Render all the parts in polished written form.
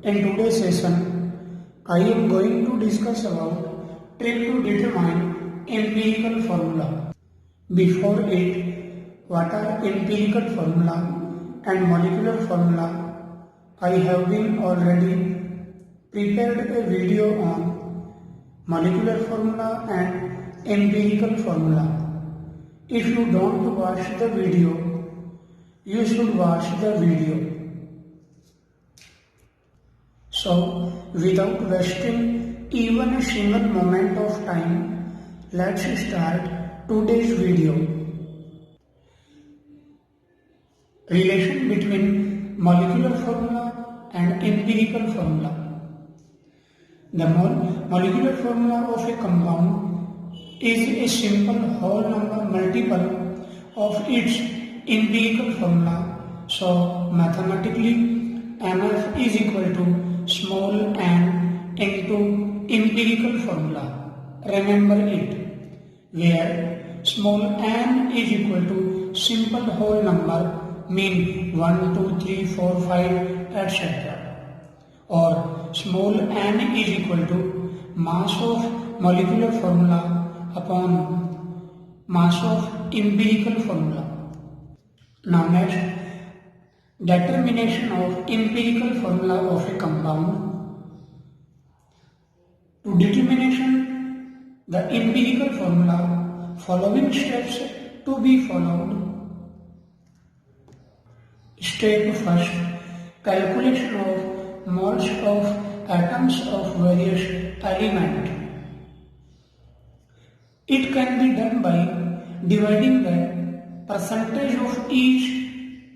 In today's session, I am going to discuss about trick to determine empirical formula. Before it, what are empirical formula and molecular formula? I have been already prepared a video on molecular formula and empirical formula. If you don't watch the video, you should watch the video. So, without wasting even a single moment of time, let's start today's video. Relation between molecular formula and empirical formula. The molecular formula of a compound is a simple whole number multiple of its empirical formula. So, mathematically, MF is equal to small n into empirical formula. Remember it, where small n is equal to simple whole number, mean 1, 2, 3, 4, 5, etc. Or small n is equal to mass of molecular formula upon mass of empirical formula. Now next, determination of empirical formula of a compound. To determination the empirical formula, following steps to be followed. Step first, calculation of moles of atoms of various elements. It can be done by dividing the percentage of each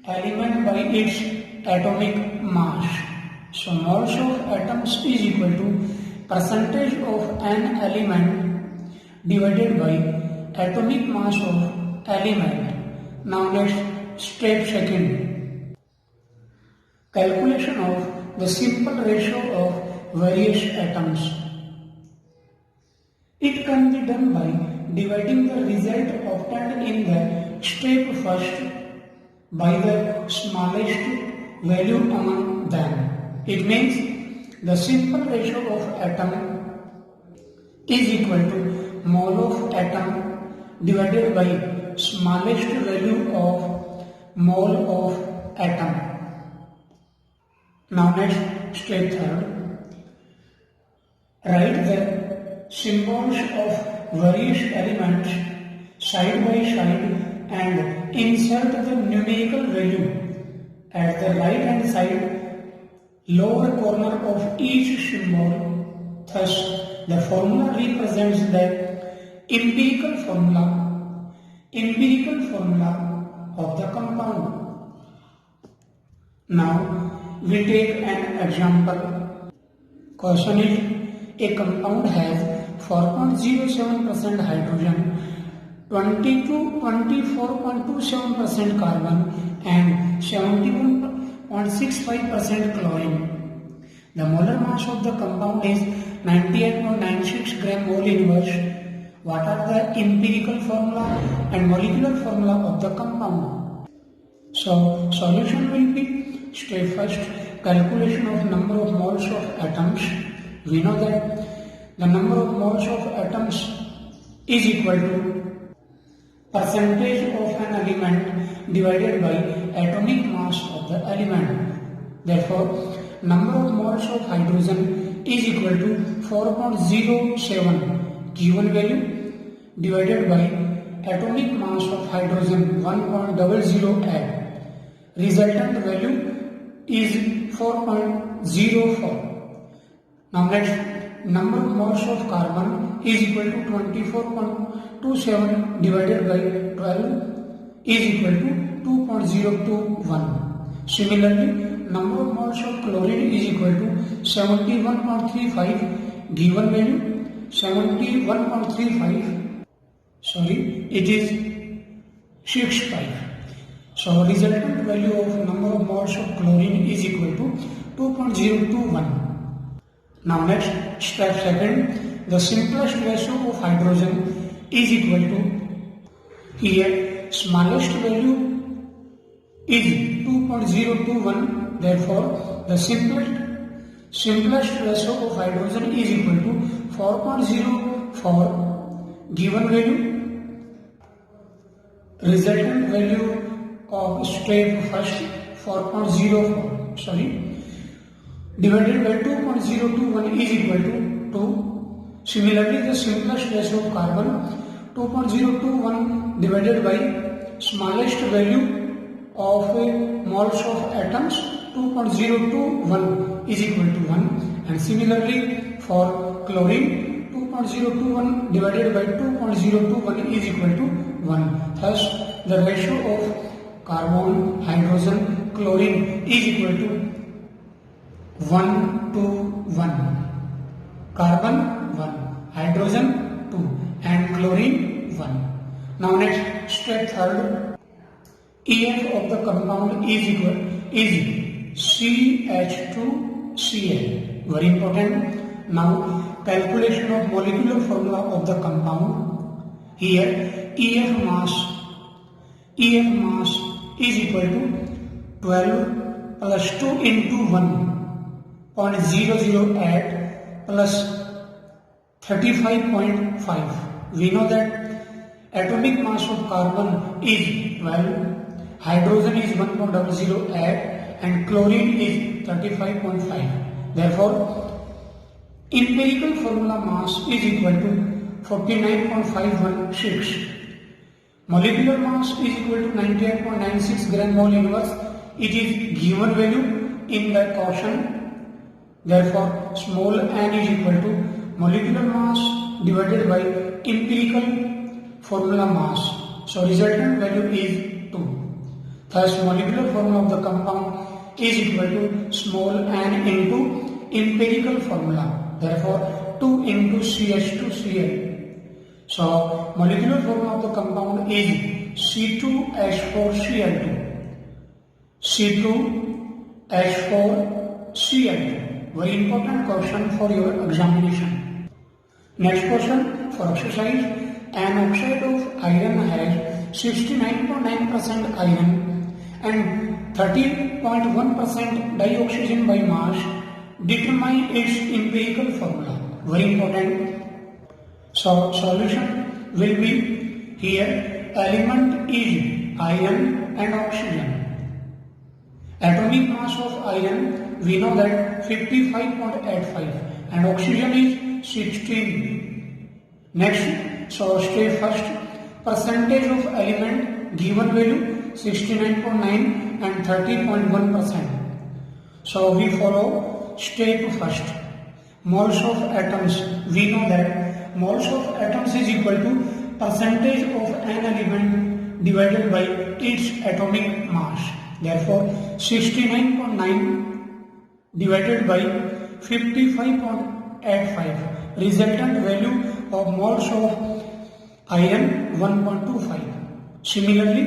element by its atomic mass. So moles of atoms is equal to percentage of an element divided by atomic mass of element. Now next, step second, calculation of the simple ratio of various atoms. It can be done by dividing the result obtained in the step first by the smallest value among them. It means the simple ratio of atom is equal to mole of atom divided by smallest value of mole of atom. Now next, step third, write the symbols of various elements side by side and insert the numerical value at the right hand side lower corner of each symbol. Thus, the formula represents the empirical formula of the compound. Now, we take an example. Question is, a compound has 4.07% hydrogen, 20 to 24.27% carbon and 71.65% chlorine. The molar mass of the compound is 98.96 gram mole inverse. What are the empirical formula and molecular formula of the compound? So, solution will be step first, calculation of number of moles of atoms. We know that the number of moles of atoms is equal to percentage of an element divided by atomic mass of the element. Therefore, number of moles of hydrogen is equal to 4.07 given value divided by atomic mass of hydrogen 1.008. Resultant value is 4.04. Now next, number of moles of carbon is equal to 24.27 divided by 12 is equal to 2.021. Similarly, number of moles of chlorine is equal to 71.35 given value 71.35. It is 65. So resultant value of number of moles of chlorine is equal to 2.021. Now next, step second, the simplest ratio of hydrogen is equal to, here smallest value is 2.021, therefore the simplest simplest ratio of hydrogen is equal to 4.0 for given value, resultant value of step first 4.04 divided by 2.021 is equal to 2. Similarly, the simplest ratio of carbon 2.021 divided by smallest value of moles of atoms 2.021 is equal to 1, and similarly for chlorine 2.021 divided by 2.021 is equal to 1. Thus the ratio of carbon, hydrogen, chlorine is equal to 1 to 1. Carbon 1, hydrogen 2 and chlorine 1. Now next step third, EF of the compound is CH2Cl. Very important. Now calculation of molecular formula of the compound. Here EF mass is equal to 12 plus 2 into 1.008 plus 35.5. We know that atomic mass of carbon is 12, hydrogen is 1.008 and chlorine is 35.5. Therefore, empirical formula mass is equal to 49.516. Molecular mass is equal to 98.96 gram mole inverse. It is given value in the quotient. Therefore, small n is equal to molecular mass divided by empirical formula mass. So resultant value is 2. Thus molecular formula of the compound is equal to small n into empirical formula. Therefore 2 into CH2Cl. So molecular formula of the compound is C2H4Cl2. C2H4Cl2. Very important question for your examination. Next question for exercise. An oxide of iron has 69.9% iron and 30.1% dioxygen by mass. Determine its empirical formula. Very important. So solution will be here. Element is iron and oxygen. Atomic mass of iron we know that 55.85 and oxygen is 16. Next, so step first, percentage of element given value 69.9 and 30.1%. So we follow step first. Moles of atoms, we know that moles of atoms is equal to percentage of an element divided by its atomic mass. Therefore 69.9 divided by 55.85, resultant value of moles of iron 1.25. Similarly,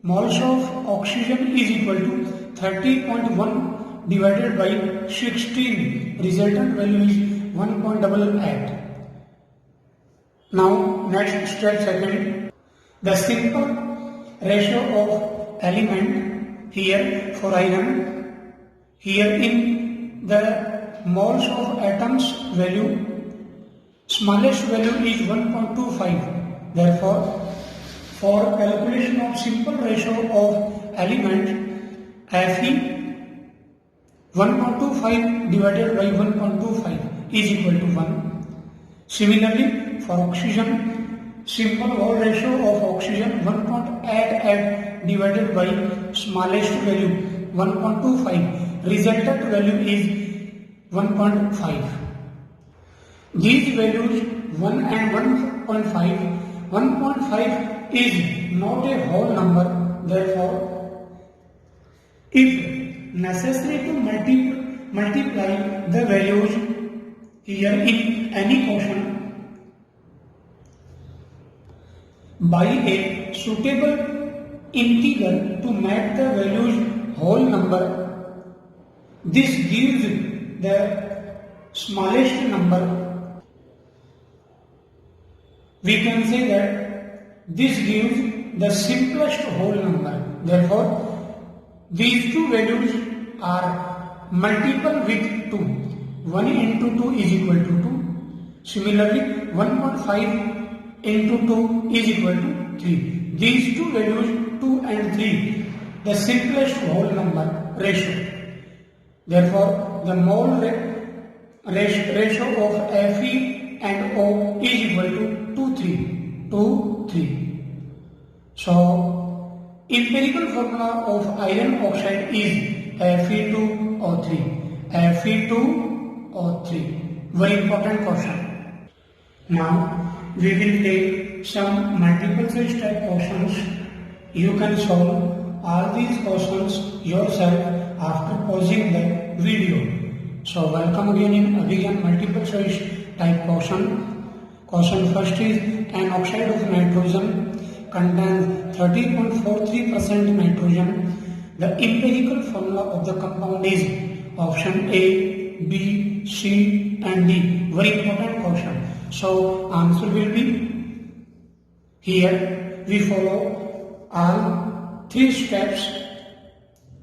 moles of oxygen is equal to 30.1 divided by 16, resultant value is 1.88. Now next step second, the simple ratio of element here for iron. Here in the moles of atoms value, smallest value is 1.25. Therefore, for calculation of simple ratio of element, Fe 1.25 divided by 1.25 is equal to 1. Similarly, for oxygen, simple whole ratio of oxygen 1.88 divided by smallest value 1.25. Resultant value is 1.5. These values 1 and 1.5. 1.5 is not a whole number. Therefore, if necessary to multiply the values here in any quotient by a suitable integer to make the values whole number, this gives the smallest number. We can say that this gives the simplest whole number. Therefore, these two values are multiple with 2. 1 into 2 is equal to 2. Similarly, 1.5 into 2 is equal to 3. These two values, 2 and 3, the simplest whole number ratio. Therefore, the mole ratio of Fe and O is equal to 2, 3. So, empirical formula of iron oxide is Fe2O3. Fe2O3. Very important question. Now, we will take some multiple choice type questions. You can solve all these questions yourself after pausing the video. So, welcome again in Abhigyan multiple choice type question. Question first is an oxide of nitrogen contains 30.43% nitrogen. The empirical formula of the compound is option A, B, C and D. Very important question. So answer will be here. We follow all three steps.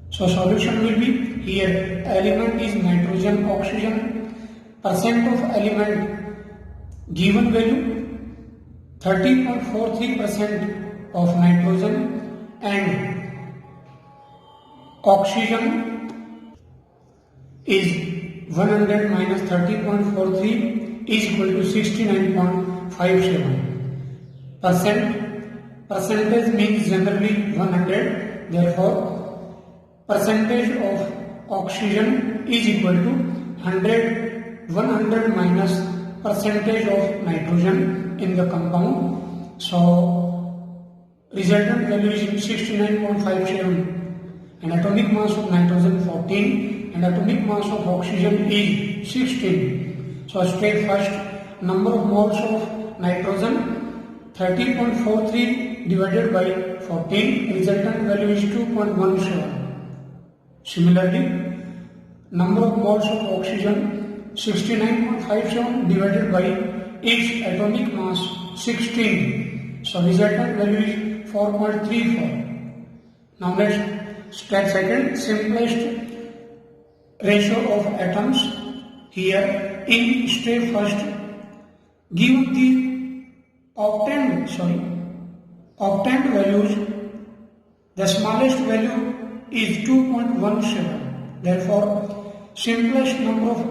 So solution will be here. Element is nitrogen, oxygen. Percent of element given value 30.43% of nitrogen and oxygen is 100 minus 30.43 is equal to 69.57. Percentage means generally 100. Therefore, percentage of oxygen is equal to 100 minus percentage of nitrogen in the compound. So, resultant value is 69.57 and atomic mass of nitrogen 14 and atomic mass of oxygen is 16. So, step first, number of moles of nitrogen 30.43 divided by 14, resultant value is 2.17. Similarly, number of moles of oxygen 69.57 divided by its atomic mass 16. So, resultant value is 4.34. Now, let's step second, simplest ratio of atoms. Here, in step first, give the obtained values. The smallest value is 2.17. Therefore, simplest number of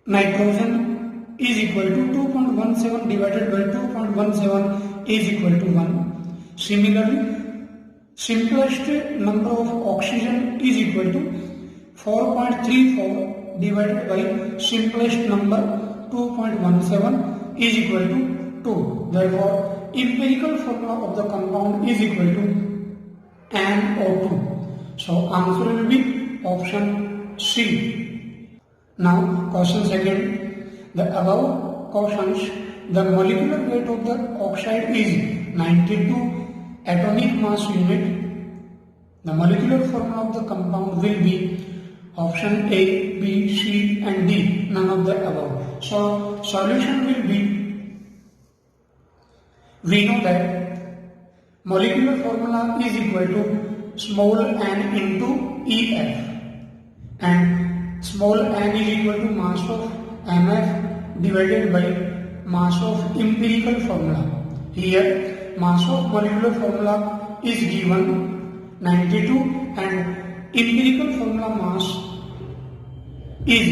nitrogen is equal to 2.17 divided by 2.17 is equal to 1. Similarly, simplest number of oxygen is equal to 4.34 divided by simplest number 2.17 is equal to 2. Therefore, empirical formula of the compound is equal to NO2. So, answer will be option C. Now, question second. The above questions, the molecular weight of the oxide is 92 atomic mass unit. The molecular formula of the compound will be option A, B, C and D, none of the above. So, solution will be, we know that molecular formula is equal to small n into EF and small n is equal to mass of MF divided by mass of empirical formula. Here, mass of molecular formula is given 92 and empirical formula mass is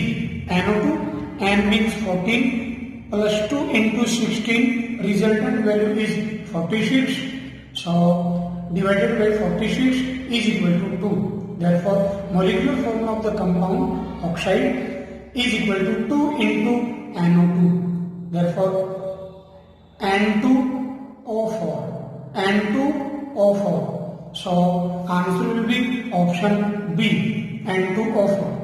NO2, N means 14 plus 2 into 16, resultant value is 46. So, divided by 46 is equal to 2. Therefore, molecular formula of the compound oxide is equal to 2 into NO2. Therefore, N2O4. N2O4. So, answer will be option B, N2O4.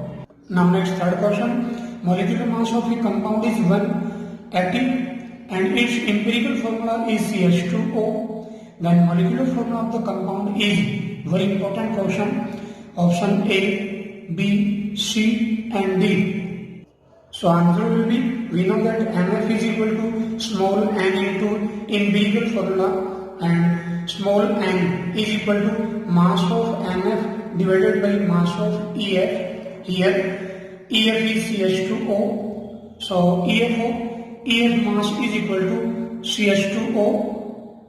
Now next third question, molecular mass of a compound is 180 and its empirical formula is CH2O. Then molecular formula of the compound is, very important question, option A, B, C and D. So answer will be, we know that MF is equal to small n into empirical formula and small n is equal to mass of MF divided by mass of EF. here EF is CH2O. So EF mass is equal to CH2O,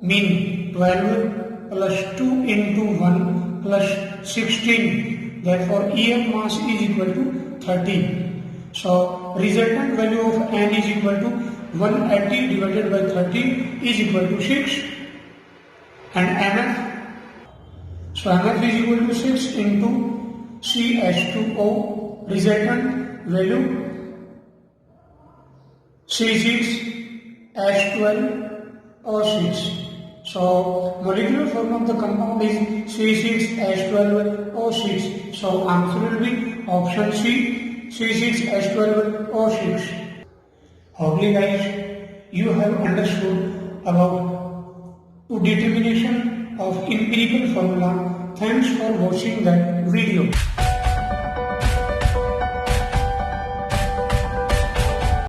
mean 12 plus 2 into 1 plus 16. Therefore EF mass is equal to 30. So resultant value of N is equal to 180 divided by 30 is equal to 6. And MF, so MF is equal to 6 into CH2O, resultant value C6H12O6. So molecular formula of the compound is C6H12O6. So answer will be option C, C6H12O6. Hopefully guys, you have understood about determination of empirical formula. Thanks for watching that video.